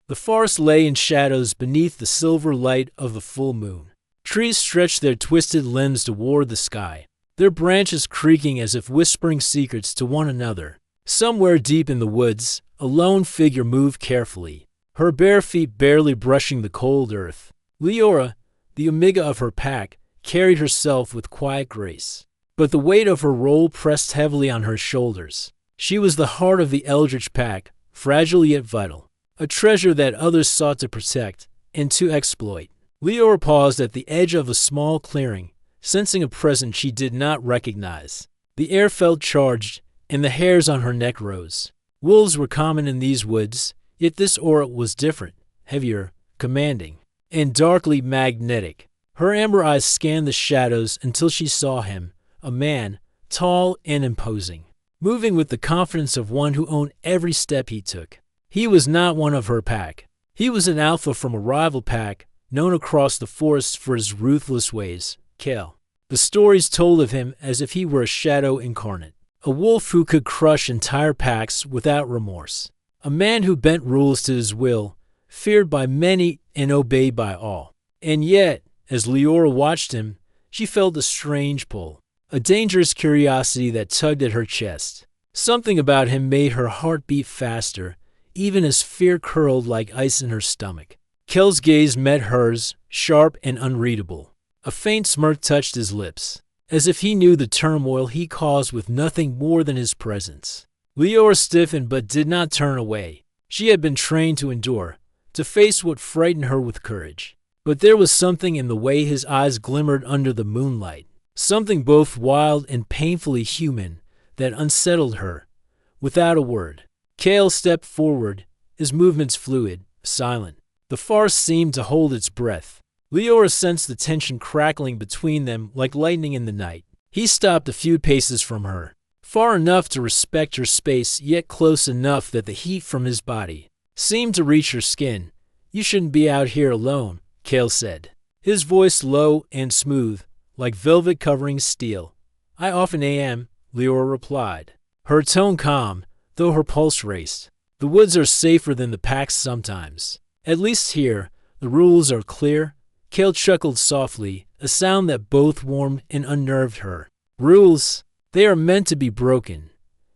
The forest lay in shadows beneath the silver light of the full moon. Trees stretched their twisted limbs toward the sky, their branches creaking as if whispering secrets to one another. Somewhere deep in the woods, a lone figure moved carefully, her bare feet barely brushing the cold earth. Leora, the omega of her pack, carried herself with quiet grace, but the weight of her role pressed heavily on her shoulders. She was the heart of the Eldritch pack, fragile yet vital, a treasure that others sought to protect and to exploit. Leora paused at the edge of a small clearing, sensing a presence she did not recognize. The air felt charged, and the hairs on her neck rose. Wolves were common in these woods, yet this aura was different, heavier, commanding, and darkly magnetic. Her amber eyes scanned the shadows until she saw him, a man, tall and imposing, moving with the confidence of one who owned every step he took. He was not one of her pack. He was an alpha from a rival pack, known across the forests for his ruthless ways, Kale. The stories told of him as if he were a shadow incarnate, a wolf who could crush entire packs without remorse, a man who bent rules to his will, feared by many and obeyed by all. And yet, as Leora watched him, she felt a strange pull, a dangerous curiosity that tugged at her chest. Something about him made her heart beat faster, even as fear curled like ice in her stomach. Kel's gaze met hers, sharp and unreadable. A faint smirk touched his lips, as if he knew the turmoil he caused with nothing more than his presence. Leora stiffened but did not turn away. She had been trained to endure, to face what frightened her with courage. But there was something in the way his eyes glimmered under the moonlight, something both wild and painfully human, that unsettled her. Without a word, Kale stepped forward, his movements fluid, silent. The forest seemed to hold its breath. Leora sensed the tension crackling between them like lightning in the night. He stopped a few paces from her, far enough to respect her space, yet close enough that the heat from his body seemed to reach her skin. "You shouldn't be out here alone," Kale said, his voice low and smooth, like velvet covering steel. "I often am," Leora replied, her tone calm, though her pulse raced. "The woods are safer than the packs sometimes. At least here, the rules are clear." Kale chuckled softly, a sound that both warmed and unnerved her. "Rules? They are meant to be broken."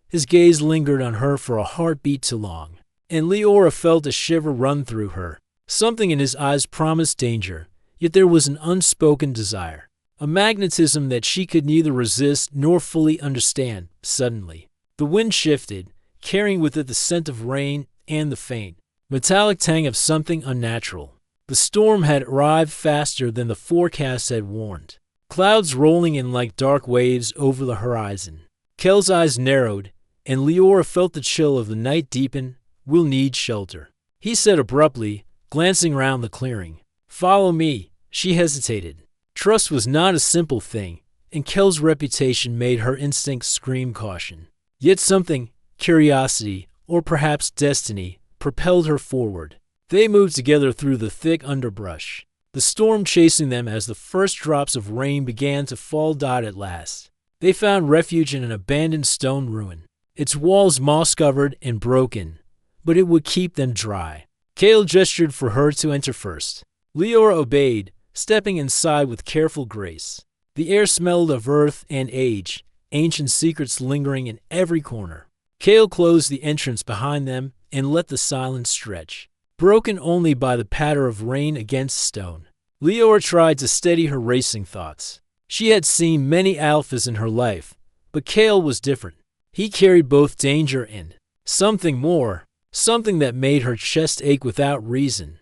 His gaze lingered on her for a heartbeat too long, and Leora felt a shiver run through her. Something in his eyes promised danger, yet there was an unspoken desire, a magnetism that she could neither resist nor fully understand. Suddenly, the wind shifted, carrying with it the scent of rain and the faint, metallic tang of something unnatural. The storm had arrived faster than the forecast had warned, clouds rolling in like dark waves over the horizon. Kel's eyes narrowed, and Leora felt the chill of the night deepen. "We'll need shelter," he said abruptly, glancing round the clearing. "Follow me." She hesitated. Trust was not a simple thing, and Kel's reputation made her instincts scream caution. Yet something, curiosity, or perhaps destiny, propelled her forward. They moved together through the thick underbrush, the storm chasing them as the first drops of rain began to fall. At last, they found refuge in an abandoned stone ruin, its walls moss-covered and broken, but it would keep them dry. Kale gestured for her to enter first. Leora obeyed, stepping inside with careful grace. The air smelled of earth and age, ancient secrets lingering in every corner. Kale closed the entrance behind them and let the silence stretch, broken only by the patter of rain against stone. Leora tried to steady her racing thoughts. She had seen many alphas in her life, but Kale was different. He carried both danger and something more, something that made her chest ache without reason.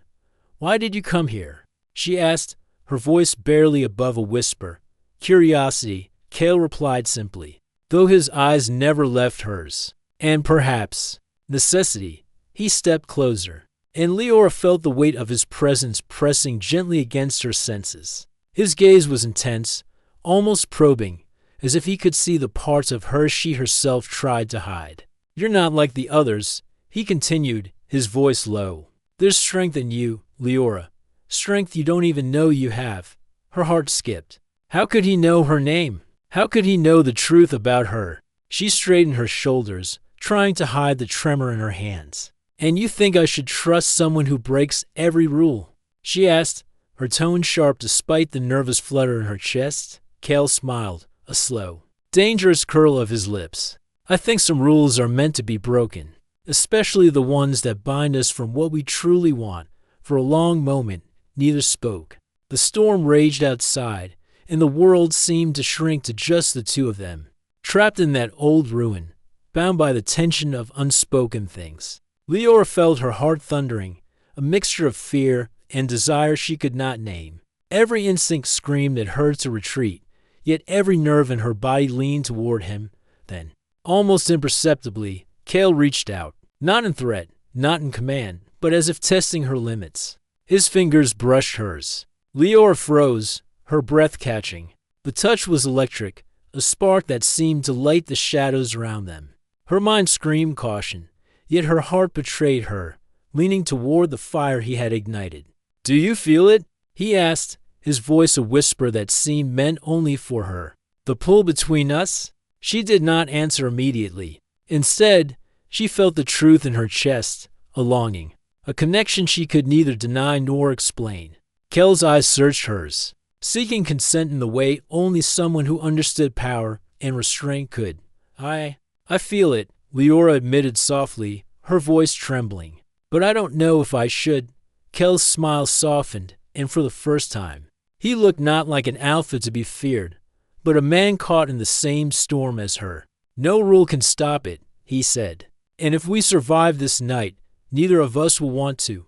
"Why did you come here?" she asked, her voice barely above a whisper. "Curiosity," Kale replied simply, though his eyes never left hers. "And perhaps necessity." He stepped closer, and Leora felt the weight of his presence pressing gently against her senses. His gaze was intense, almost probing, as if he could see the parts of her she herself tried to hide. "You're not like the others," he continued, his voice low. "There's strength in you, Leora, strength you don't even know you have." Her heart skipped. How could he know her name? How could he know the truth about her? She straightened her shoulders, trying to hide the tremor in her hands. And you think I should trust someone who breaks every rule?" she asked, her tone sharp despite the nervous flutter in her chest. Cale smiled, a slow, dangerous curl of his lips. "I think some rules are meant to be broken, especially the ones that bind us from what we truly want." For a long moment, neither spoke. The storm raged outside, and the world seemed to shrink to just the two of them, trapped in that old ruin, bound by the tension of unspoken things. Leora felt her heart thundering, a mixture of fear and desire she could not name. Every instinct screamed at her to retreat, yet every nerve in her body leaned toward him. Then, almost imperceptibly, Cale reached out, not in threat, not in command, but as if testing her limits. His fingers brushed hers. Leora froze, her breath catching. The touch was electric, a spark that seemed to light the shadows around them. Her mind screamed caution, yet her heart betrayed her, leaning toward the fire he had ignited. "Do you feel it?" he asked, his voice a whisper that seemed meant only for her. "The pull between us?" She did not answer immediately. Instead, she felt the truth in her chest, a longing, a connection she could neither deny nor explain. Cale's eyes searched hers, seeking consent in the way only someone who understood power and restraint could. I feel it," Leora admitted softly, her voice trembling. "But I don't know if I should." Cale's smile softened, and for the first time, he looked not like an alpha to be feared, but a man caught in the same storm as her. "No rule can stop it," he said. "And if we survive this night, neither of us will want to."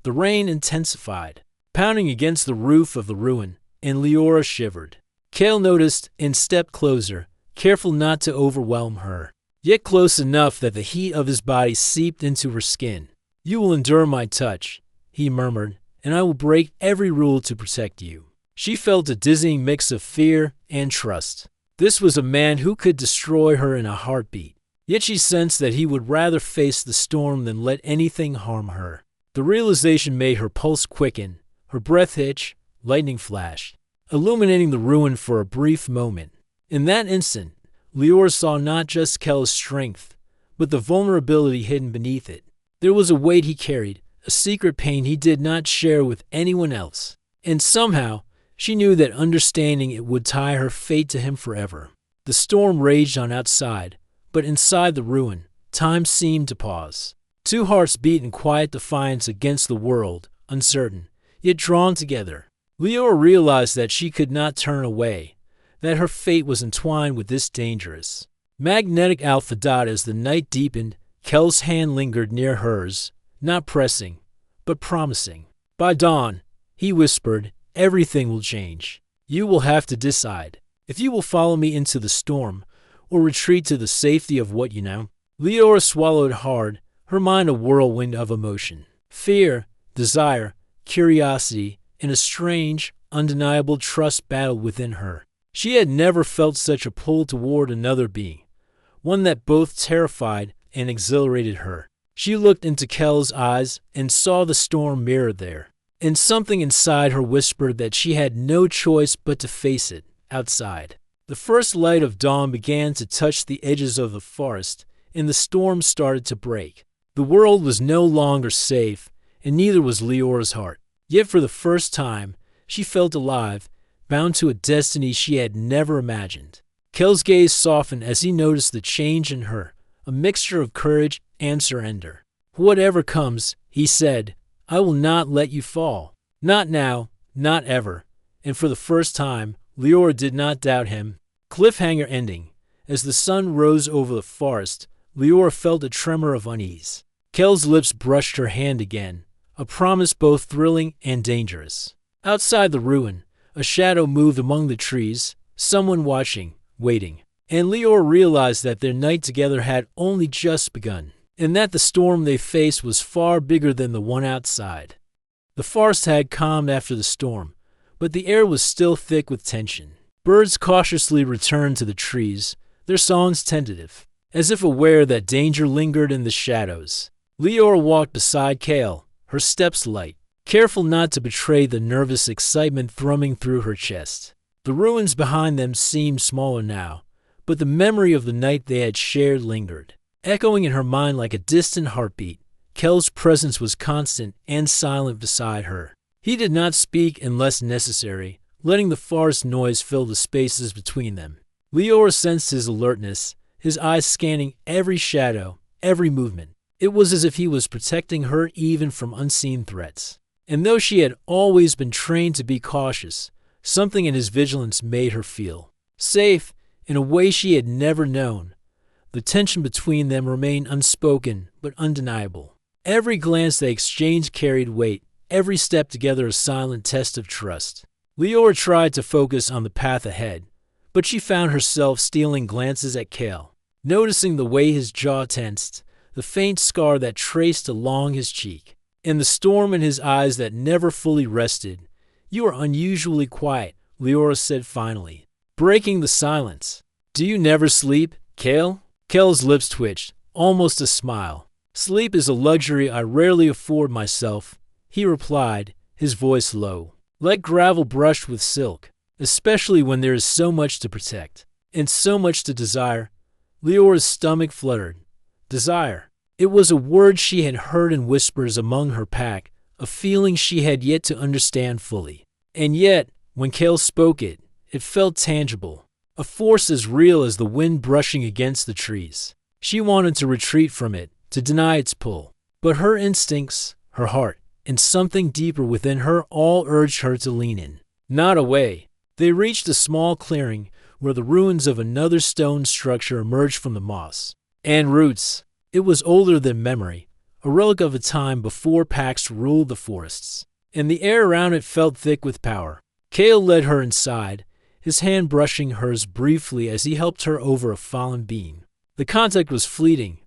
The rain intensified, pounding against the roof of the ruin, and Leora shivered. Cale noticed and stepped closer, careful not to overwhelm her, yet close enough that the heat of his body seeped into her skin. "You will endure my touch," he murmured, "and I will break every rule to protect you." She felt a dizzying mix of fear and trust. This was a man who could destroy her in a heartbeat. Yet she sensed that he would rather face the storm than let anything harm her. The realization made her pulse quicken, her breath hitch. Lightning flashed, illuminating the ruin for a brief moment. In that instant, Leora saw not just Cale's strength, but the vulnerability hidden beneath it. There was a weight he carried, a secret pain he did not share with anyone else. And somehow, she knew that understanding it would tie her fate to him forever. The storm raged on outside, but inside the ruin, time seemed to pause. Two hearts beat in quiet defiance against the world, uncertain, yet drawn together. Leora realized that she could not turn away, that her fate was entwined with this dangerous, magnetic alpha dot. As the night deepened, Cale's hand lingered near hers, not pressing, but promising. "By dawn," he whispered, "everything will change. You will have to decide if you will follow me into the storm or retreat to the safety of what you know." Leora swallowed hard, her mind a whirlwind of emotion. Fear, desire, curiosity, and a strange, undeniable trust battled within her. She had never felt such a pull toward another being, one that both terrified and exhilarated her. She looked into Cale's eyes and saw the storm mirrored there, and something inside her whispered that she had no choice but to face it. Outside, the first light of dawn began to touch the edges of the forest, and the storm started to break. The world was no longer safe, and neither was Leora's heart. Yet for the first time, she felt alive, bound to a destiny she had never imagined. Cale's gaze softened as he noticed the change in her, a mixture of courage and surrender. "Whatever comes," he said, "I will not let you fall. Not now, not ever." And for the first time, Leora did not doubt him. Cliffhanger ending. As the sun rose over the forest, Leora felt a tremor of unease. Cale's lips brushed her hand again, a promise both thrilling and dangerous. Outside the ruin, a shadow moved among the trees, someone watching, waiting. And Leora realized that their night together had only just begun, and that the storm they faced was far bigger than the one outside. The forest had calmed after the storm, but the air was still thick with tension. Birds cautiously returned to the trees, their songs tentative, as if aware that danger lingered in the shadows. Leora walked beside Cale, her steps light, careful not to betray the nervous excitement thrumming through her chest. The ruins behind them seemed smaller now, but the memory of the night they had shared lingered, echoing in her mind like a distant heartbeat. Kel's presence was constant and silent beside her. He did not speak unless necessary, letting the forest noise fill the spaces between them. Leora sensed his alertness, his eyes scanning every shadow, every movement. It was as if he was protecting her even from unseen threats. And though she had always been trained to be cautious, something in his vigilance made her feel safe in a way she had never known. The tension between them remained unspoken but undeniable. Every glance they exchanged carried weight, every step together a silent test of trust. Leora tried to focus on the path ahead, but she found herself stealing glances at Kel, noticing the way his jaw tensed, the faint scar that traced along his cheek, and the storm in his eyes that never fully rested. "You are unusually quiet," Leora said finally, breaking the silence. "Do you never sleep, Kel?" Kel's lips twitched, almost a smile. "Sleep is a luxury I rarely afford myself," he replied, his voice low, like gravel brushed with silk, especially when there is so much to protect and so much to desire. Leora's stomach fluttered. Desire. It was a word she had heard in whispers among her pack, a feeling she had yet to understand fully. And yet, when Kel spoke it, it felt tangible, a force as real as the wind brushing against the trees. She wanted to retreat from it, to deny its pull. But her instincts, her heart, and something deeper within her all urged her to lean in, not away. They reached a small clearing where the ruins of another stone structure emerged from the moss and roots. It was older than memory, a relic of a time before packs ruled the forests, and the air around it felt thick with power. Kel led her inside, his hand brushing hers briefly as he helped her over a fallen beam. The contact was fleeting,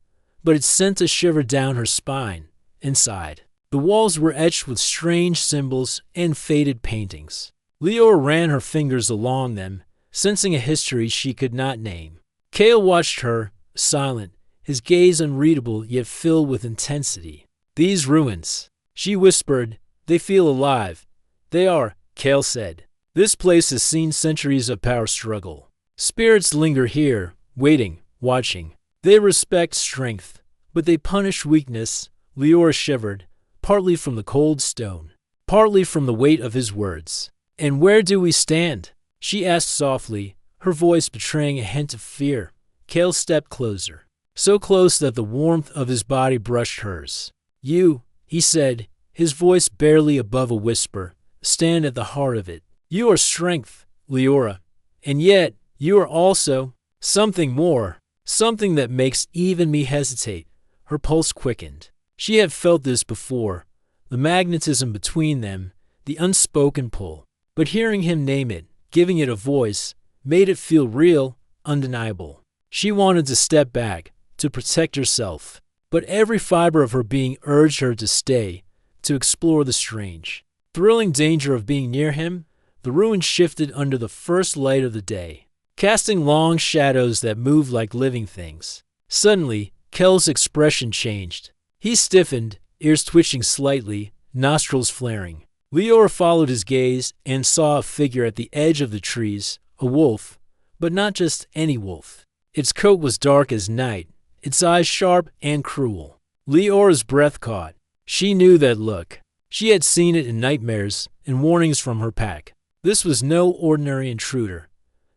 but it sent a shiver down her spine. Inside, the walls were etched with strange symbols and faded paintings. Leora ran her fingers along them, sensing a history she could not name. Kel watched her, silent, his gaze unreadable yet filled with intensity. "These ruins," she whispered, "they feel alive." "They are," Kel said. "This place has seen centuries of power struggle. Spirits linger here, waiting, watching. They respect strength, but they punish weakness." Leora shivered, partly from the cold stone, partly from the weight of his words. "And where do we stand?" she asked softly, her voice betraying a hint of fear. Kel stepped closer, so close that the warmth of his body brushed hers. "You," he said, his voice barely above a whisper, "stand at the heart of it. You are strength, Leora, and yet you are also something more, something that makes even me hesitate." Her pulse quickened. She had felt this before, the magnetism between them, the unspoken pull. But hearing him name it, giving it a voice, made it feel real, undeniable. She wanted to step back, to protect herself, but every fiber of her being urged her to stay, to explore the strange, thrilling danger of being near him. The ruins shifted under the first light of the day, casting long shadows that moved like living things. Suddenly, Kel's expression changed. He stiffened, ears twitching slightly, nostrils flaring. Leora followed his gaze and saw a figure at the edge of the trees, a wolf, but not just any wolf. Its coat was dark as night, its eyes sharp and cruel. Leora's breath caught. She knew that look. She had seen it in nightmares and warnings from her pack. This was no ordinary intruder.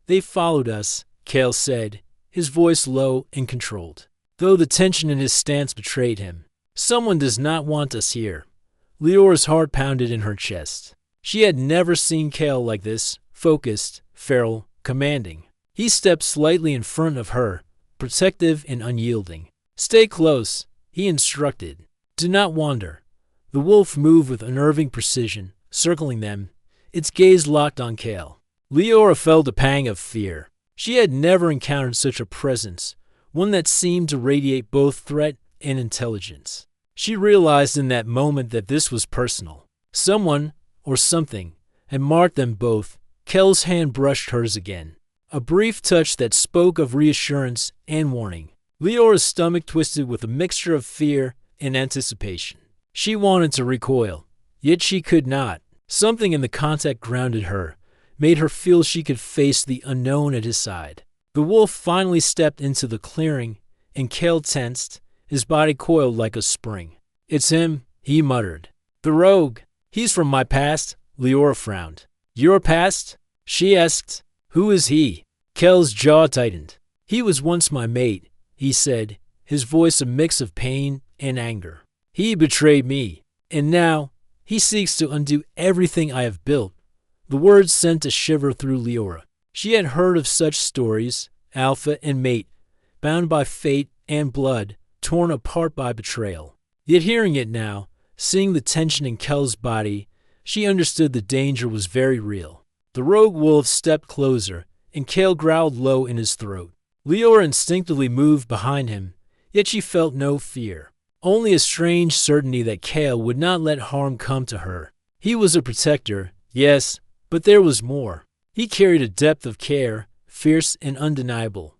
"They followed us," Kel said, his voice low and controlled, though the tension in his stance betrayed him. "Someone does not want us here." Leora's heart pounded in her chest. She had never seen Kel like this, focused, feral, commanding. He stepped slightly in front of her, protective and unyielding. "Stay close," he instructed. "Do not wander." The wolf moved with unnerving precision, circling them, its gaze locked on Kel. Leora felt a pang of fear. She had never encountered such a presence, one that seemed to radiate both threat and intelligence. She realized in that moment that this was personal. Someone, or something, had marked them both. Kel's hand brushed hers again, a brief touch that spoke of reassurance and warning. Leora's stomach twisted with a mixture of fear and anticipation. She wanted to recoil, yet she could not. Something in the contact grounded her, made her feel she could face the unknown at his side. The wolf finally stepped into the clearing, and Kel tensed, his body coiled like a spring. It's him, he muttered. The rogue. He's from my past, Leora frowned. Your past? She asked. Who is he? Kel's jaw tightened. He was once my mate, he said, his voice a mix of pain and anger. He betrayed me, and now he seeks to undo everything I have built. The words sent a shiver through Leora. She had heard of such stories, alpha and mate, bound by fate and blood, torn apart by betrayal. Yet hearing it now, seeing the tension in Kel's body, she understood the danger was very real. The rogue wolf stepped closer, and Kel growled low in his throat. Leora instinctively moved behind him, yet she felt no fear. Only a strange certainty that Kel would not let harm come to her. He was a protector, yes, but there was more. He carried a depth of care, fierce and undeniable.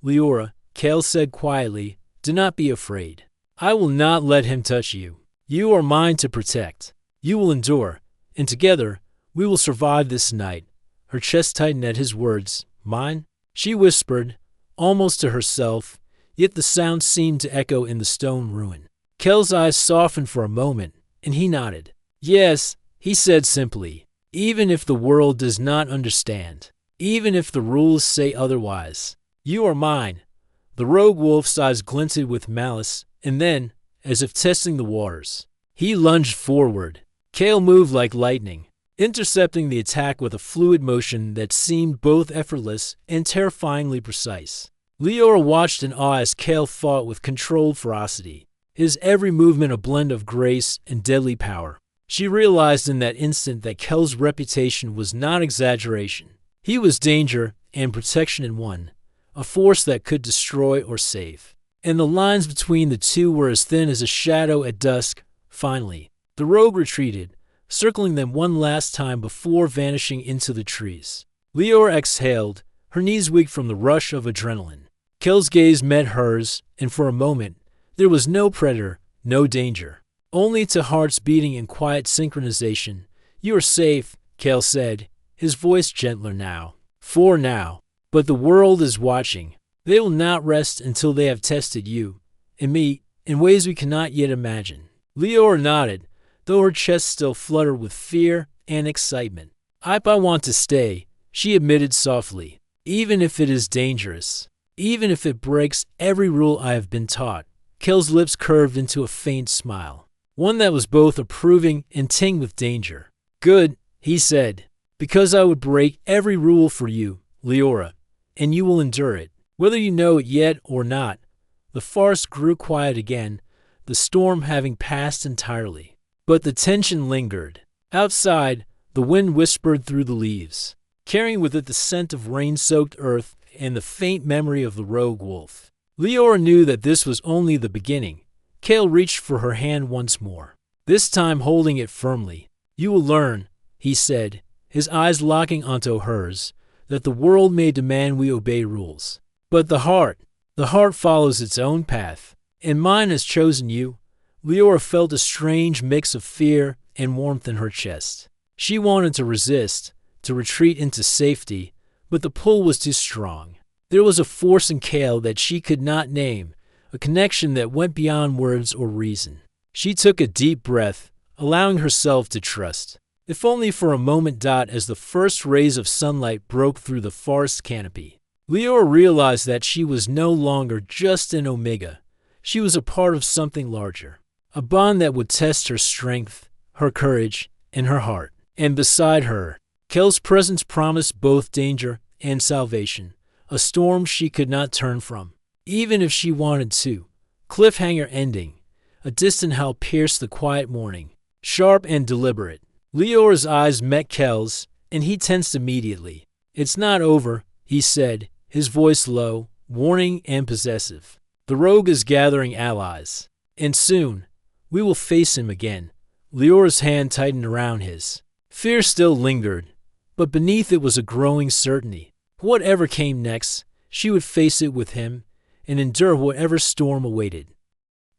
Leora, Kel said quietly, do not be afraid. I will not let him touch you. You are mine to protect. You will endure, and together we will survive this night. Her chest tightened at his words. Mine? She whispered, almost to herself, yet the sound seemed to echo in the stone ruin. Kel's eyes softened for a moment, and he nodded. Yes, he said simply, even if the world does not understand, even if the rules say otherwise, you are mine. The rogue wolf's eyes glinted with malice, and then, as if testing the waters, he lunged forward. Kel moved like lightning, intercepting the attack with a fluid motion that seemed both effortless and terrifyingly precise. Leora watched in awe as Kel fought with controlled ferocity, his every movement a blend of grace and deadly power. She realized in that instant that Kel's reputation was not exaggeration. He was danger and protection in one, a force that could destroy or save. And the lines between the two were as thin as a shadow at dusk. Finally, the rogue retreated, circling them one last time before vanishing into the trees. Leora exhaled, her knees weak from the rush of adrenaline. Kel's gaze met hers, and for a moment, there was no predator, no danger. Only two hearts beating in quiet synchronization. You are safe, Kel said, his voice gentler now. For now. But the world is watching. They will not rest until they have tested you and me in ways we cannot yet imagine. Leora nodded, though her chest still fluttered with fear and excitement. I want to stay, she admitted softly, even if it is dangerous, even if it breaks every rule I have been taught. Kel's lips curved into a faint smile, one that was both approving and tinged with danger. Good, he said, because I would break every rule for you, Leora, and you will endure it. Whether you know it yet or not, the forest grew quiet again, the storm having passed entirely. But the tension lingered. Outside, the wind whispered through the leaves, carrying with it the scent of rain-soaked earth and the faint memory of the rogue wolf. Leora knew that this was only the beginning. Kel reached for her hand once more, this time holding it firmly. You will learn, he said, his eyes locking onto hers, that the world may demand we obey rules. But the heart follows its own path, and mine has chosen you. Leora felt a strange mix of fear and warmth in her chest. She wanted to resist, to retreat into safety, but the pull was too strong. There was a force in Kel that she could not name, a connection that went beyond words or reason. She took a deep breath, allowing herself to trust, if only for a moment. As the first rays of sunlight broke through the forest canopy, Leora realized that she was no longer just an Omega. She was a part of something larger, a bond that would test her strength, her courage, and her heart. And beside her, Kel's presence promised both danger and salvation, a storm she could not turn from, even if she wanted to. Cliffhanger ending. A distant howl pierced the quiet morning, sharp and deliberate. Leora's eyes met Kel's, and he tensed immediately. It's not over, he said, his voice low, warning and possessive. The rogue is gathering allies, and soon we will face him again. Leora's hand tightened around his. Fear still lingered, but beneath it was a growing certainty. Whatever came next, she would face it with him and endure whatever storm awaited.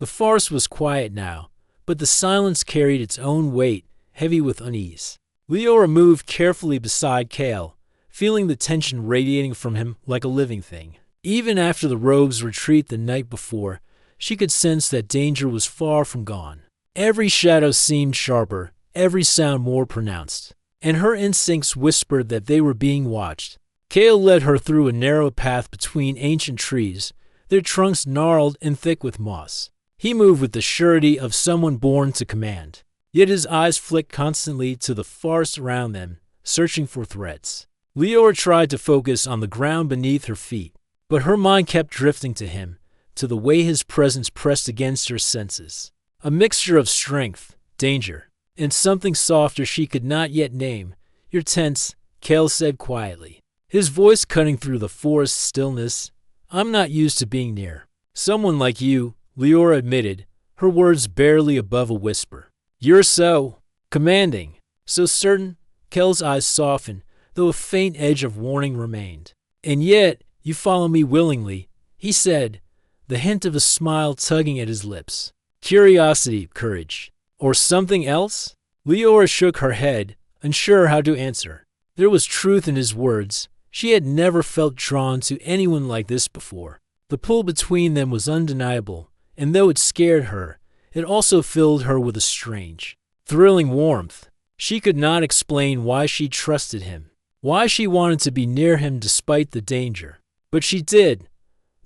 The forest was quiet now, but the silence carried its own weight, heavy with unease. Leora moved carefully beside Kel, feeling the tension radiating from him like a living thing. Even after the rogue's retreat the night before, she could sense that danger was far from gone. Every shadow seemed sharper, every sound more pronounced, and her instincts whispered that they were being watched. Kale led her through a narrow path between ancient trees, their trunks gnarled and thick with moss. He moved with the surety of someone born to command, yet his eyes flicked constantly to the forest around them, searching for threats. Leora tried to focus on the ground beneath her feet, but her mind kept drifting to him, to the way his presence pressed against her senses. A mixture of strength, danger, and something softer she could not yet name. "You're tense," Kale said quietly, his voice cutting through the forest stillness. "I'm not used to being near someone like you," Leora admitted, her words barely above a whisper. "You're so commanding, so certain." Kale's eyes softened, though a faint edge of warning remained. "And yet, you follow me willingly," he said, the hint of a smile tugging at his lips. "Curiosity, courage, or something else?" Leora shook her head, unsure how to answer. There was truth in his words. She had never felt drawn to anyone like this before. The pull between them was undeniable, and though it scared her, it also filled her with a strange, thrilling warmth. She could not explain why she trusted him, why she wanted to be near him despite the danger. But she did.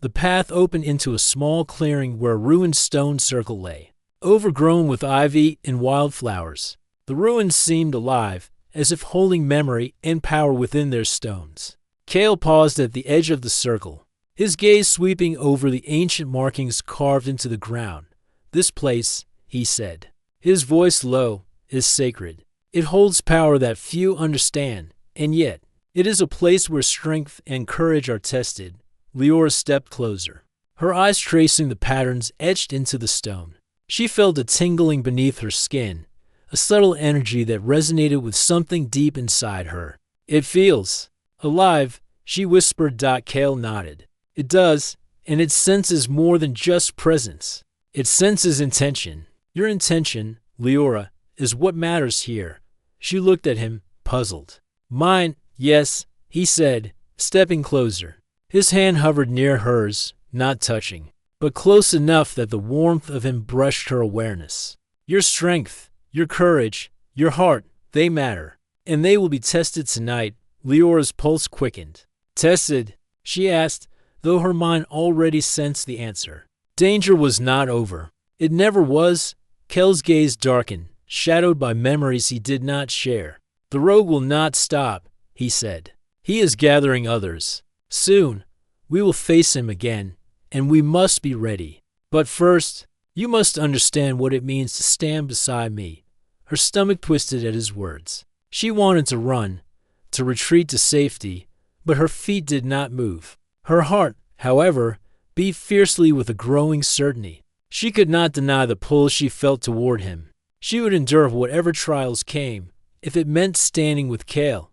The path opened into a small clearing where a ruined stone circle lay, overgrown with ivy and wildflowers. The ruins seemed alive, as if holding memory and power within their stones. Kale paused at the edge of the circle, his gaze sweeping over the ancient markings carved into the ground. "This place," he said, his voice low, "is sacred. It holds power that few understand, and yet it is a place where strength and courage are tested." Leora stepped closer, her eyes tracing the patterns etched into the stone. She felt a tingling beneath her skin, a subtle energy that resonated with something deep inside her. "It feels alive," she whispered. Kale nodded. "It does, and it senses more than just presence. It senses intention. Your intention, Leora, is what matters here." She looked at him, puzzled. "Mine, yes," he said, stepping closer. His hand hovered near hers, not touching, but close enough that the warmth of him brushed her awareness. "Your strength, your courage, your heart, they matter, and they will be tested tonight." Leora's pulse quickened. "Tested?" she asked, though her mind already sensed the answer. Danger was not over. It never was. Kel's gaze darkened, shadowed by memories he did not share. "The road will not stop," he said. "He is gathering others. Soon, we will face him again, and we must be ready. But first, you must understand what it means to stand beside me." Her stomach twisted at his words. She wanted to run, to retreat to safety, but her feet did not move. Her heart, however, beat fiercely with a growing certainty. She could not deny the pull she felt toward him. She would endure whatever trials came, if it meant standing with Kale.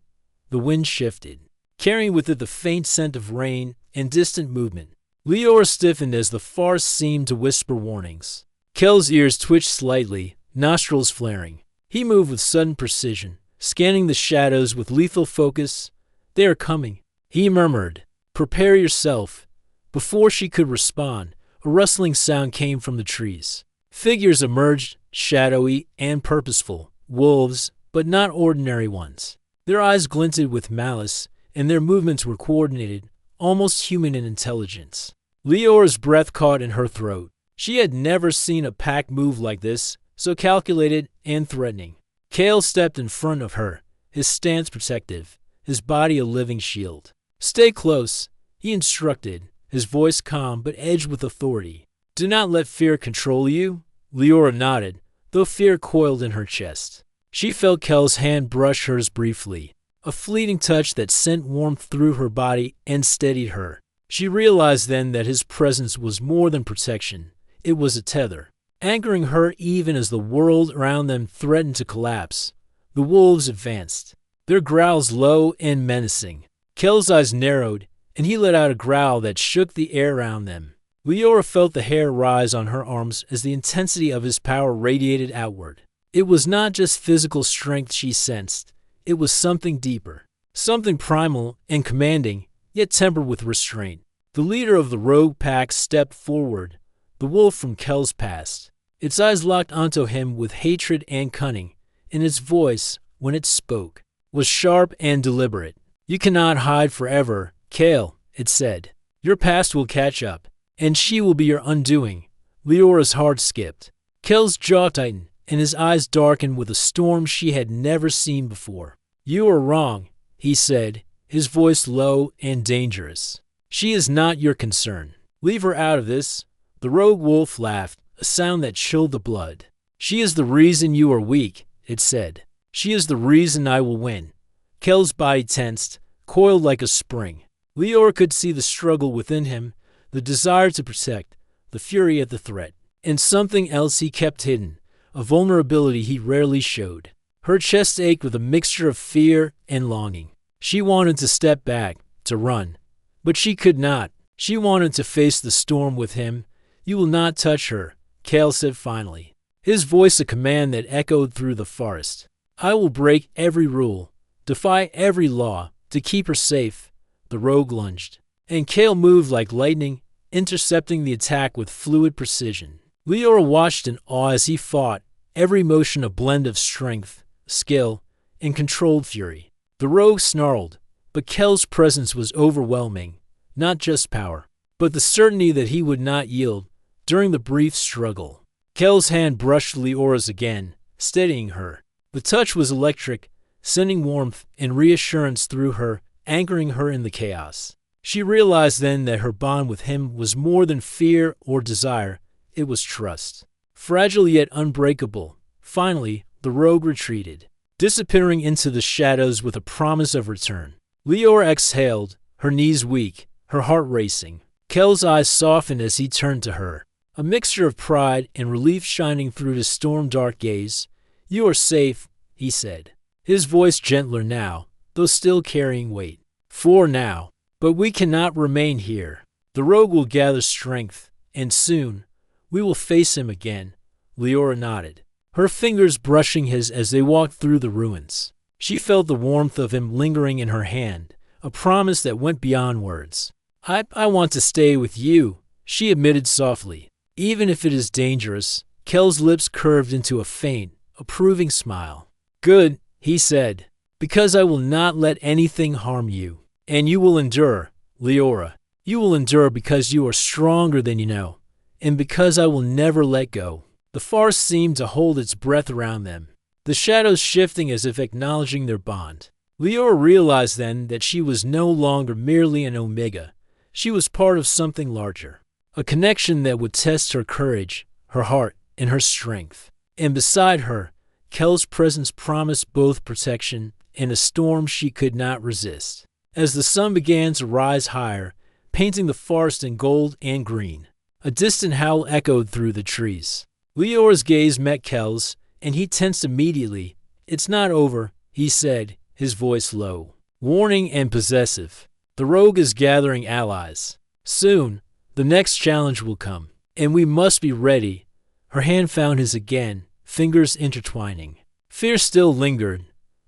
The wind shifted, carrying with it the faint scent of rain and distant movement. Leora stiffened as the forest seemed to whisper warnings. Kale's ears twitched slightly, nostrils flaring. He moved with sudden precision, scanning the shadows with lethal focus. "They are coming," he murmured. "Prepare yourself." Before she could respond, a rustling sound came from the trees. Figures emerged, shadowy and purposeful. Wolves, but not ordinary ones. Their eyes glinted with malice, and their movements were coordinated, almost human in intelligence. Leora's breath caught in her throat. She had never seen a pack move like this, so calculated and threatening. Kale stepped in front of her, his stance protective, his body a living shield. "Stay close," he instructed, his voice calm but edged with authority. "Do not let fear control you." Leora nodded, though fear coiled in her chest. She felt Kel's hand brush hers briefly, a fleeting touch that sent warmth through her body and steadied her. She realized then that his presence was more than protection. It was a tether, anchoring her even as the world around them threatened to collapse. The wolves advanced, their growls low and menacing. Kel's eyes narrowed, and he let out a growl that shook the air around them. Leora felt the hair rise on her arms as the intensity of his power radiated outward. It was not just physical strength she sensed. It was something deeper, something primal and commanding, yet tempered with restraint. The leader of the rogue pack stepped forward, the wolf from Kel's past. Its eyes locked onto him with hatred and cunning, and its voice, when it spoke, was sharp and deliberate. "You cannot hide forever, Kale," it said. "Your past will catch up, and she will be your undoing." Leora's heart skipped. Kale's jaw tightened, and his eyes darkened with a storm she had never seen before. "You are wrong," he said, his voice low and dangerous. "She is not your concern. Leave her out of this." The rogue wolf laughed, a sound that chilled the blood. "She is the reason you are weak," it said. "She is the reason I will win." Kel's body tensed, coiled like a spring. Leora could see the struggle within him, the desire to protect, the fury at the threat, and something else he kept hidden, a vulnerability he rarely showed. Her chest ached with a mixture of fear and longing. She wanted to step back, to run, but she could not. She wanted to face the storm with him. "You will not touch her," Kale said finally, his voice a command that echoed through the forest. "I will break every rule, defy every law, to keep her safe." The rogue lunged, and Kale moved like lightning, intercepting the attack with fluid precision. Leora watched in awe as he fought, every motion a blend of strength, skill, and controlled fury. The rogue snarled, but Kel's presence was overwhelming, not just power, but the certainty that he would not yield during the brief struggle. Kel's hand brushed Leora's again, steadying her. The touch was electric, sending warmth and reassurance through her, anchoring her in the chaos. She realized then that her bond with him was more than fear or desire, it was trust. Fragile yet unbreakable, finally, the rogue retreated, disappearing into the shadows with a promise of return. Leora exhaled, her knees weak, her heart racing. Kel's eyes softened as he turned to her, a mixture of pride and relief shining through his storm-dark gaze. "You are safe," he said, his voice gentler now, though still carrying weight. "For now. But we cannot remain here. The rogue will gather strength, and soon we will face him again." Leora nodded, her fingers brushing his as they walked through the ruins. She felt the warmth of him lingering in her hand, a promise that went beyond words. I want to stay with you," she admitted softly. "Even if it is dangerous." Kel's lips curved into a faint, approving smile. "Good," he said, "because I will not let anything harm you. And you will endure, Leora. You will endure because you are stronger than you know, and because I will never let go." The forest seemed to hold its breath around them, the shadows shifting as if acknowledging their bond. Leora realized then that she was no longer merely an Omega. She was part of something larger, a connection that would test her courage, her heart, and her strength. And beside her, Kel's presence promised both protection and a storm she could not resist. As the sun began to rise higher, painting the forest in gold and green, a distant howl echoed through the trees. Leora's gaze met Kel's, and he tensed immediately. "It's not over," he said, his voice low, warning and possessive. "The rogue is gathering allies. Soon, the next challenge will come, and we must be ready." Her hand found his again, fingers intertwining. Fear still lingered,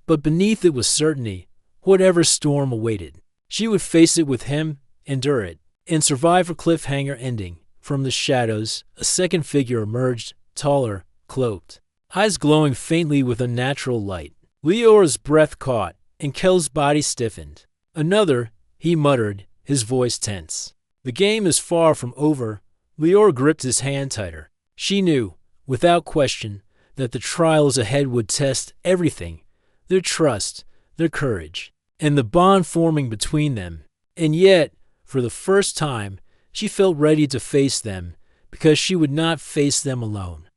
but beneath it was certainty. Whatever storm awaited, she would face it with him, endure it, and survive her cliffhanger ending. From the shadows, a second figure emerged, taller, cloaked, eyes glowing faintly with unnatural light. Leora's breath caught, and Kel's body stiffened. "Another," he muttered, his voice tense. "The game is far from over." Leora gripped his hand tighter. She knew, without question, that the trials ahead would test everything, their trust, their courage, and the bond forming between them. And yet, for the first time, she felt ready to face them, because she would not face them alone.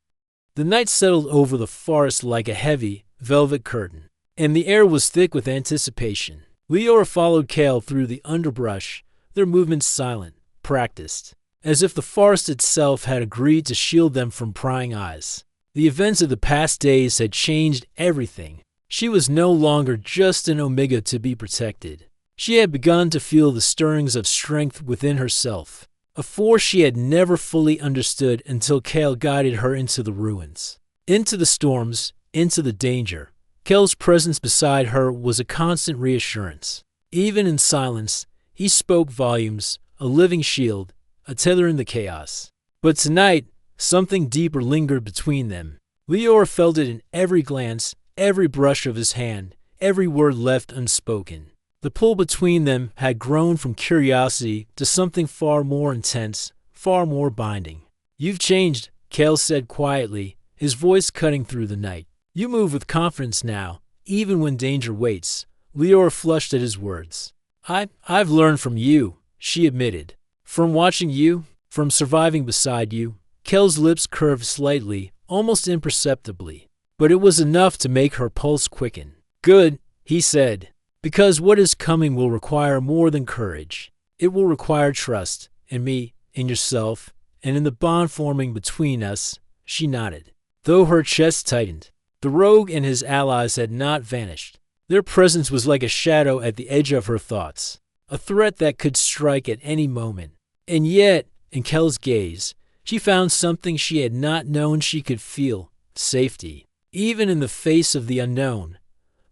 The night settled over the forest like a heavy, velvet curtain, and the air was thick with anticipation. Leora followed Kale through the underbrush, their movements silent, practiced, as if the forest itself had agreed to shield them from prying eyes. The events of the past days had changed everything. She was no longer just an Omega to be protected. She had begun to feel the stirrings of strength within herself, a force she had never fully understood until Kale guided her into the ruins, into the storms, into the danger. Kale's presence beside her was a constant reassurance. Even in silence, he spoke volumes, a living shield, a tether in the chaos. But tonight, Something deeper lingered between them. Leora felt it in every glance, every brush of his hand, every word left unspoken. The pull between them had grown from curiosity to something far more intense, far more binding. "You've changed," Cale said quietly, his voice cutting through the night. "You move with confidence now, even when danger waits." Leora flushed at his words. I've learned from you," she admitted. "From watching you, from surviving beside you." Cale's lips curved slightly, almost imperceptibly, but it was enough to make her pulse quicken. "Good," he said, "because what is coming will require more than courage. It will require trust, in me, in yourself, and in the bond forming between us." She nodded, though her chest tightened. The rogue and his allies had not vanished. Their presence was like a shadow at the edge of her thoughts, a threat that could strike at any moment. And yet, in Kel's gaze, she found something she had not known she could feel: safety. Even in the face of the unknown.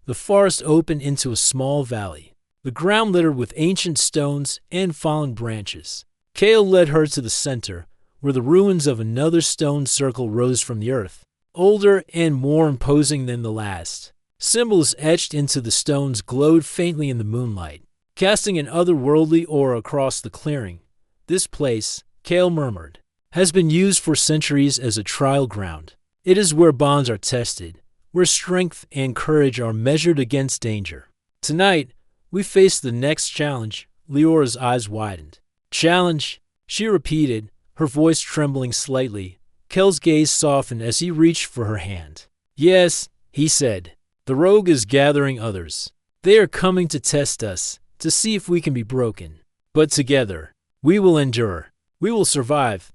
The forest opened into a small valley, the ground littered with ancient stones and fallen branches. Cale led her to the center, where the ruins of another stone circle rose from the earth, older and more imposing than the last. Symbols etched into the stones glowed faintly in the moonlight, casting an otherworldly aura across the clearing. "This place," Cale murmured, "has been used for centuries as a trial ground. It is where bonds are tested, where strength and courage are measured against danger. Tonight, we face the next challenge." Leora's eyes widened. "Challenge," she repeated, her voice trembling slightly. Kel's gaze softened as he reached for her hand. "Yes," he said. "The rogue is gathering others. They are coming to test us, to see if we can be broken. But together, we will endure. We will survive."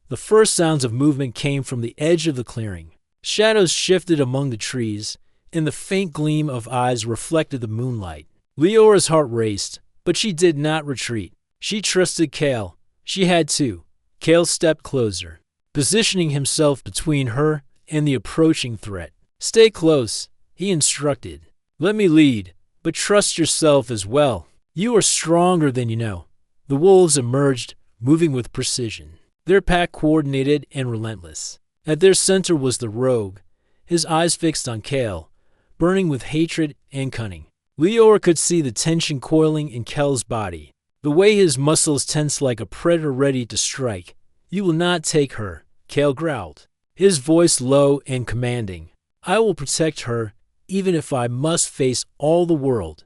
The first sounds of movement came from the edge of the clearing. Shadows shifted among the trees, and the faint gleam of eyes reflected the moonlight. Leora's heart raced, but she did not retreat. She trusted Cale. She had to. Cale stepped closer, positioning himself between her and the approaching threat. "Stay close," he instructed. "Let me lead, but trust yourself as well. You are stronger than you know." The wolves emerged, moving with precision, their pack coordinated and relentless. At their center was the rogue, his eyes fixed on Cale, burning with hatred and cunning. Leora could see the tension coiling in Kel's body, the way his muscles tensed like a predator ready to strike. "You will not take her," Cale growled, his voice low and commanding. "I will protect her, even if I must face all the world."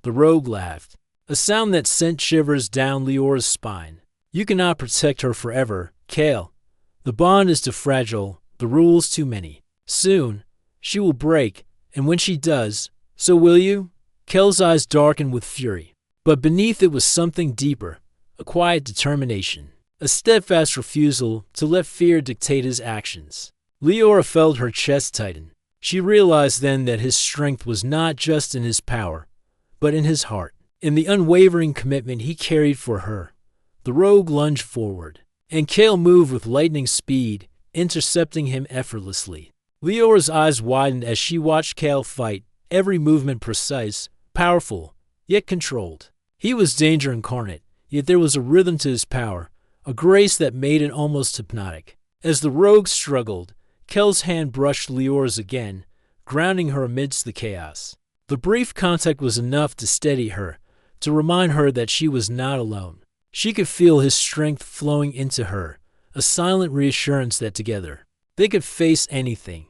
The rogue laughed, a sound that sent shivers down Leora's spine. "You cannot protect her forever, Cale. The bond is too fragile, the rules too many. Soon, she will break, and when she does, so will you?" Kel's eyes darkened with fury, but beneath it was something deeper, a quiet determination, a steadfast refusal to let fear dictate his actions. Leora felt her chest tighten. She realized then that his strength was not just in his power, but in his heart, in the unwavering commitment he carried for her. The rogue lunged forward, and Cale moved with lightning speed, intercepting him effortlessly. Leora's eyes widened as she watched Cale fight, every movement precise, powerful, yet controlled. He was danger incarnate, yet there was a rhythm to his power, a grace that made it almost hypnotic. As the rogue struggled, Kel's hand brushed Leora's again, grounding her amidst the chaos. The brief contact was enough to steady her, to remind her that she was not alone. She could feel his strength flowing into her, a silent reassurance that together, they could face anything.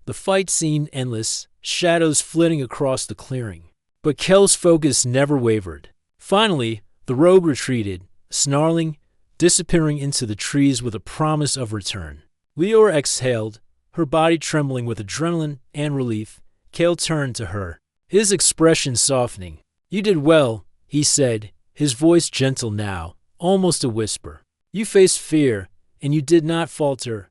The fight seemed endless, shadows flitting across the clearing. But Kel's focus never wavered. Finally, the rogue retreated, snarling, disappearing into the trees with a promise of return. Leora exhaled, her body trembling with adrenaline and relief. Cale turned to her, his expression softening. "You did well," he said, his voice gentle now, almost a whisper. "You faced fear, and you did not falter."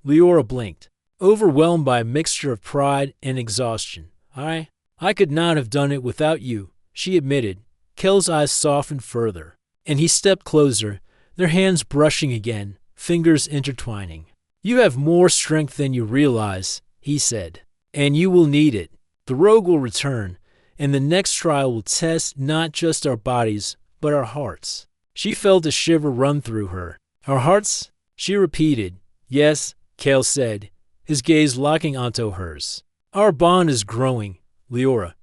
Leora blinked, overwhelmed by a mixture of pride and exhaustion. I could not have done it without you," she admitted. Kel's eyes softened further, and he stepped closer, their hands brushing again, fingers intertwining. "You have more strength than you realize," he said, "and you will need it. The rogue will return, and the next trial will test not just our bodies, but our hearts." She felt a shiver run through her. "Our hearts?" she repeated, Yes, Kale said, his gaze locking onto hers. Our bond is growing, Leora.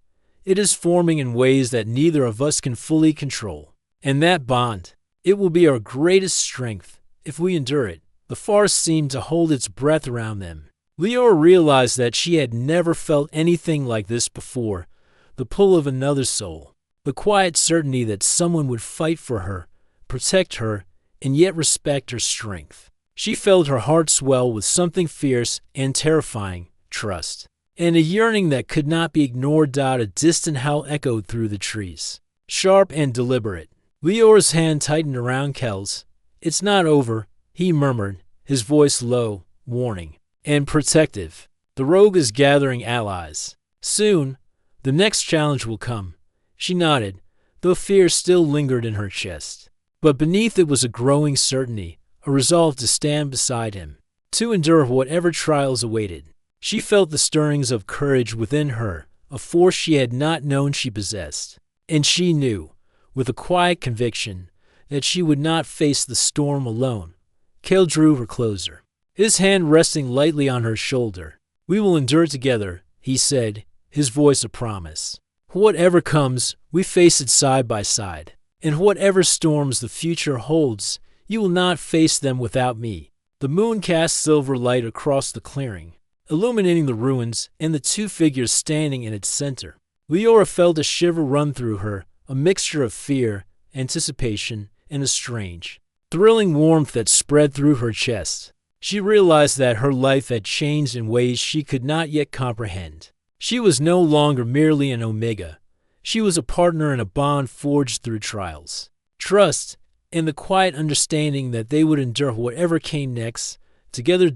It is forming in ways that neither of us can fully control. And that bond, it will be our greatest strength if we endure it. The forest seemed to hold its breath around them. Leora realized that she had never felt anything like this before, the pull of another soul, the quiet certainty that someone would fight for her, protect her, and yet respect her strength. She felt her heart swell with something fierce and terrifying, trust, and a yearning that could not be ignored. A distant howl echoed through the trees, sharp and deliberate. Leora's hand tightened around Kel's. It's not over, he murmured, his voice low, warning, and protective. The rogue is gathering allies. Soon, the next challenge will come. She nodded, though fear still lingered in her chest. But beneath it was a growing certainty, a resolve to stand beside him, to endure whatever trials awaited. She felt the stirrings of courage within her, a force she had not known she possessed. And she knew, with a quiet conviction, that she would not face the storm alone. Kale drew her closer, his hand resting lightly on her shoulder. We will endure together, he said, his voice a promise. Whatever comes, we face it side by side. And whatever storms the future holds, you will not face them without me. The moon cast silver light across the clearing, illuminating the ruins and the two figures standing in its center. Leora felt a shiver run through her, a mixture of fear, anticipation, and a strange, thrilling warmth that spread through her chest. She realized that her life had changed in ways she could not yet comprehend. She was no longer merely an Omega. She was a partner in a bond forged through trials, trust, and the quiet understanding that they would endure whatever came next, together.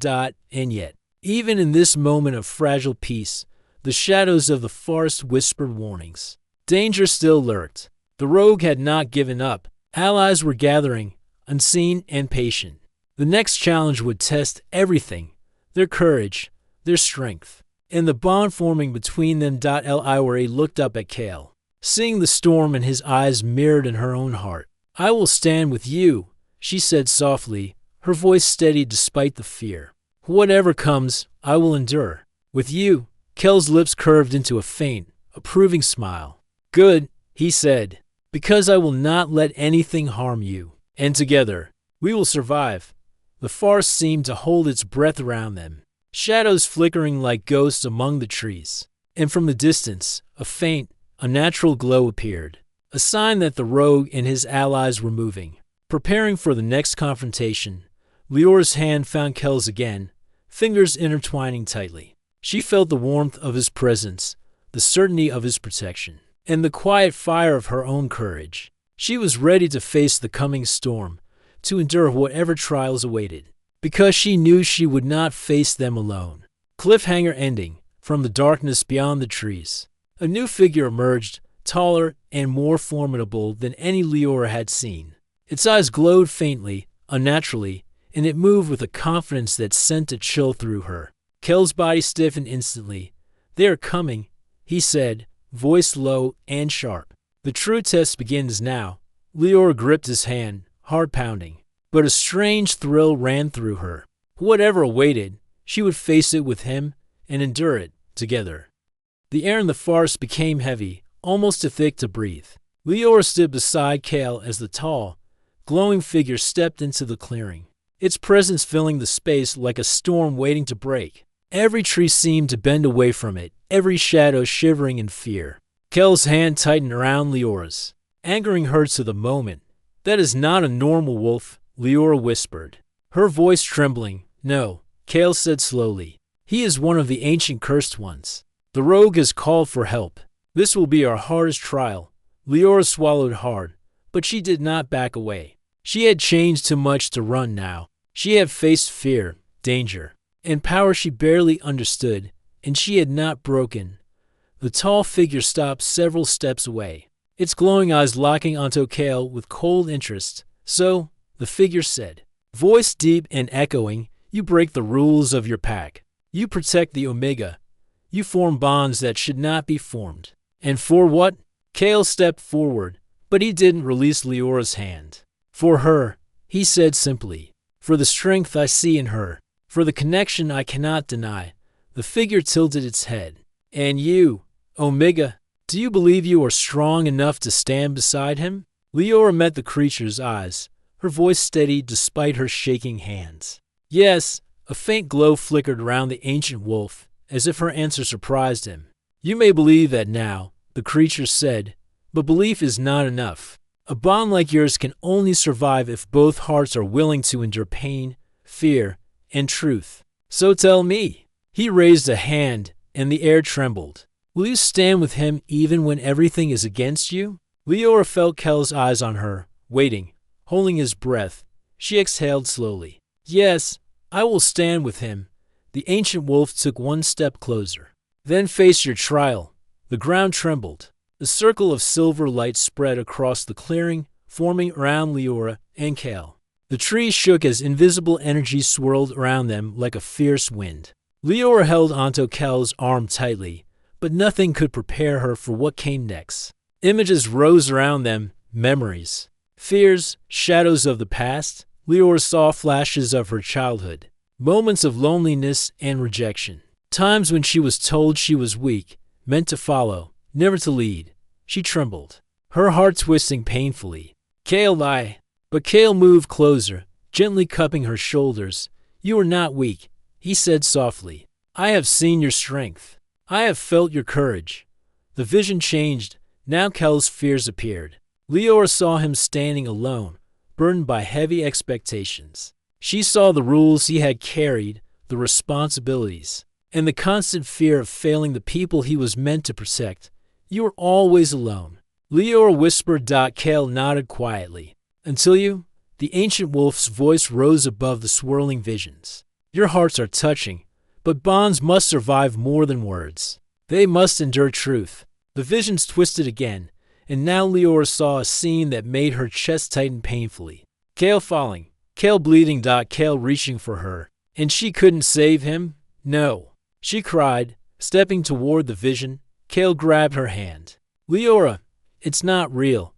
And yet, even in this moment of fragile peace, the shadows of the forest whispered warnings. Danger still lurked. The rogue had not given up. Allies were gathering, unseen and patient. The next challenge would test everything, their courage, their strength, and the bond forming between them. Leora looked up at Kale, seeing the storm in his eyes mirrored in her own heart. I will stand with you, she said softly, her voice steady despite the fear. Whatever comes, I will endure. With you. Kel's lips curved into a faint, approving smile. Good, he said, because I will not let anything harm you. And together, we will survive. The forest seemed to hold its breath around them, shadows flickering like ghosts among the trees. And from the distance, a faint, unnatural glow appeared, a sign that the rogue and his allies were moving, preparing for the next confrontation. Leora's hand found Kel's again, fingers intertwining tightly. She felt the warmth of his presence, the certainty of his protection, and the quiet fire of her own courage. She was ready to face the coming storm, to endure whatever trials awaited, because she knew she would not face them alone. Cliffhanger ending. From the darkness beyond the trees, a new figure emerged, taller and more formidable than any Leora had seen. Its eyes glowed faintly, unnaturally, and it moved with a confidence that sent a chill through her. Kel's body stiffened instantly. They are coming, he said, voice low and sharp. The true test begins now. Leora gripped his hand, heart pounding, but a strange thrill ran through her. Whatever awaited, she would face it with him and endure it together. The air in the forest became heavy, almost too thick to breathe. Leora stood beside Kale as the tall, glowing figure stepped into the clearing, its presence filling the space like a storm waiting to break. Every tree seemed to bend away from it, every shadow shivering in fear. Kel's hand tightened around Leora's, anchoring her to the moment. That is not a normal wolf, Leora whispered, her voice trembling. No, Kale said slowly. He is one of the ancient cursed ones. The rogue has called for help. This will be our hardest trial. Leora swallowed hard, but she did not back away. She had changed too much to run now. She had faced fear, danger, and power she barely understood, and she had not broken. The tall figure stopped several steps away, its glowing eyes locking onto Kale with cold interest. So, the figure said, voice deep and echoing, you break the rules of your pack. You protect the Omega. You form bonds that should not be formed. And for what? Kale stepped forward, but he didn't release Leora's hand. For her, he said simply. For the strength I see in her. For the connection I cannot deny. The figure tilted its head. And you, Omega, do you believe you are strong enough to stand beside him? Leora met the creature's eyes, her voice steady despite her shaking hands. Yes, a faint glow flickered around the ancient wolf, as if her answer surprised him. You may believe that now, the creature said, but belief is not enough. A bond like yours can only survive if both hearts are willing to endure pain, fear, and truth. So tell me. He raised a hand, and the air trembled. Will you stand with him even when everything is against you? Leora felt Kel's eyes on her, waiting, holding his breath. She exhaled slowly. Yes, I will stand with him. The ancient wolf took one step closer. Then face your trial. The ground trembled. A circle of silver light spread across the clearing, forming around Leora and Kel. The trees shook as invisible energy swirled around them like a fierce wind. Leora held onto Kel's arm tightly, but nothing could prepare her for what came next. Images rose around them, memories, fears, shadows of the past. Leora saw flashes of her childhood, moments of loneliness and rejection, times when she was told she was weak, meant to follow, never to lead. She trembled, her heart twisting painfully. But Kale moved closer, gently cupping her shoulders. You are not weak, he said softly. I have seen your strength. I have felt your courage. The vision changed. Now Kel's fears appeared. Leora saw him standing alone, burdened by heavy expectations. She saw the rules he had carried, the responsibilities, and the constant fear of failing the people he was meant to protect. You are always alone. Leora whispered. Kel nodded quietly. Until you, the ancient wolf's voice rose above the swirling visions. Your hearts are touching, but bonds must survive more than words. They must endure truth. The visions twisted again, and now Leora saw a scene that made her chest tighten painfully. Kale falling, Kale bleeding. Kale reaching for her, and she couldn't save him? No, she cried, stepping toward the vision. Kale grabbed her hand. Leora, it's not real,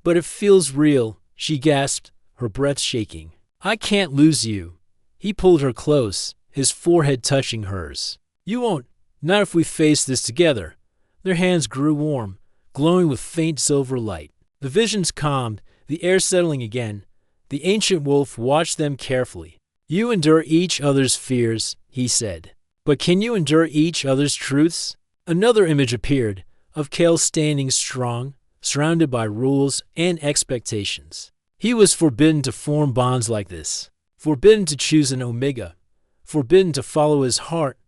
but it feels real, she gasped, her breath shaking. I can't lose you. He pulled her close, his forehead touching hers. You won't, not if we face this together. Their hands grew warm, glowing with faint silver light. The visions calmed, the air settling again. The ancient wolf watched them carefully. You endure each other's fears, he said. But can you endure each other's truths? Another image appeared, of Kale standing strong, surrounded by rules and expectations. He was forbidden to form bonds like this, forbidden to choose an Omega, forbidden to follow his heart.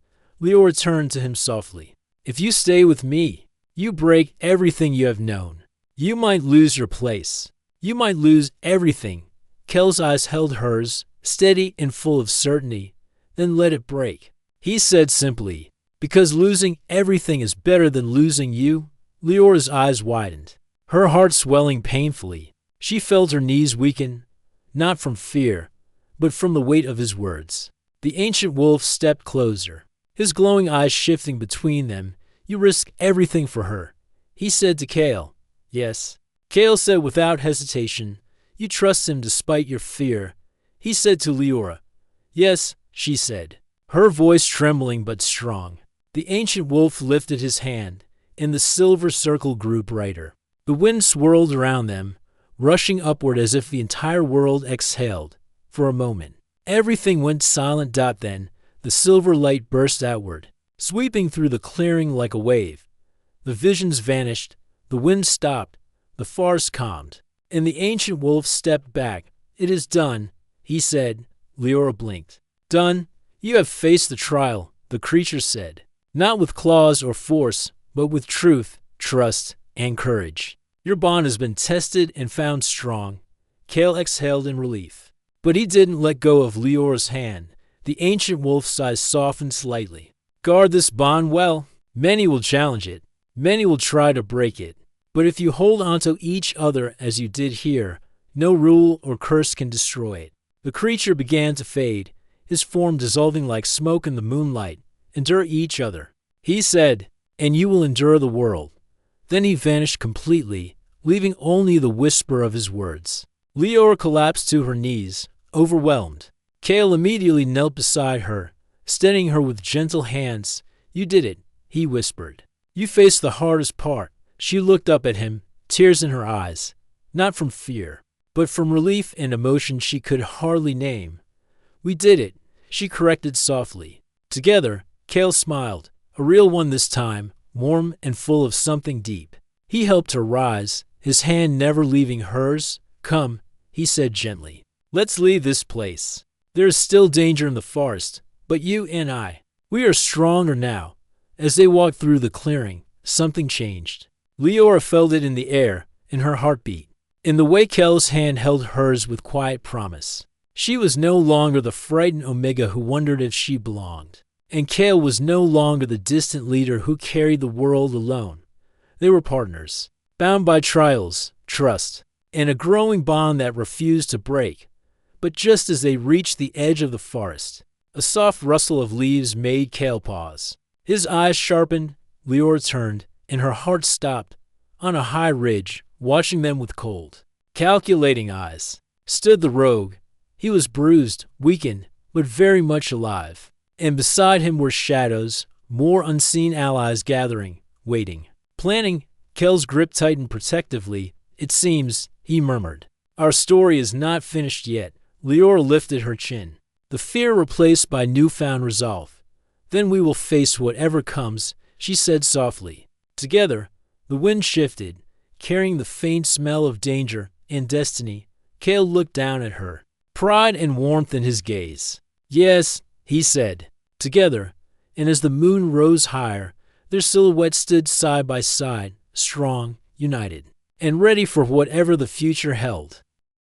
Leora turned to him softly. If you stay with me, you break everything you have known. You might lose your place. You might lose everything. Kel's eyes held hers, steady and full of certainty. Then let it break. He said simply, because losing everything is better than losing you. Leora's eyes widened, her heart swelling painfully. She felt her knees weaken, not from fear, but from the weight of his words. The ancient wolf stepped closer, his glowing eyes shifting between them. You risk everything for her, he said to Kale. Yes, Kale said without hesitation. You trust him despite your fear, he said to Leora. Yes, she said, her voice trembling but strong. The ancient wolf lifted his hand, and the silver circle grew brighter. The wind swirled around them, rushing upward as if the entire world exhaled. For a moment, everything went silent. Then, the silver light burst outward, sweeping through the clearing like a wave. The visions vanished, the wind stopped, the forest calmed, and the ancient wolf stepped back. It is done, he said. Leora blinked. Done? You have faced the trial, the creature said. Not with claws or force, but with truth, trust, and courage. Your bond has been tested and found strong. Kale exhaled in relief. But he didn't let go of Leora's hand. The ancient wolf's eyes softened slightly. Guard this bond well. Many will challenge it. Many will try to break it. But if you hold onto each other as you did here, no rule or curse can destroy it. The creature began to fade, his form dissolving like smoke in the moonlight. Endure each other, he said, and you will endure the world. Then he vanished completely, leaving only the whisper of his words. Leora collapsed to her knees, overwhelmed. Kale immediately knelt beside her, steadying her with gentle hands. "You did it," he whispered. "You faced the hardest part." She looked up at him, tears in her eyes, not from fear, but from relief and emotion she could hardly name. "We did it," she corrected softly. Together, Kale smiled, a real one this time, warm and full of something deep. He helped her rise, his hand never leaving hers. "Come," he said gently. "Let's leave this place. There is still danger in the forest, but you and I, we are stronger now." As they walked through the clearing, something changed. Leora felt it in the air, in her heartbeat, in the way Kale's hand held hers with quiet promise. She was no longer the frightened Omega who wondered if she belonged, and Kale was no longer the distant leader who carried the world alone. They were partners, bound by trials, trust, and a growing bond that refused to break. But just as they reached the edge of the forest, a soft rustle of leaves made Kale pause. His eyes sharpened, Leora turned, and her heart stopped. On a high ridge, watching them with cold, calculating eyes, stood the rogue. He was bruised, weakened, but very much alive. And beside him were shadows, more unseen allies gathering, waiting, planning. Kale's grip tightened protectively. "It seems," he murmured, "our story is not finished yet." Leora lifted her chin, the fear replaced by newfound resolve. "Then we will face whatever comes," she said softly. Together, the wind shifted, carrying the faint smell of danger and destiny. Kale looked down at her, pride and warmth in his gaze. "Yes," he said. Together, and as the moon rose higher, their silhouettes stood side by side, strong, united, and ready for whatever the future held.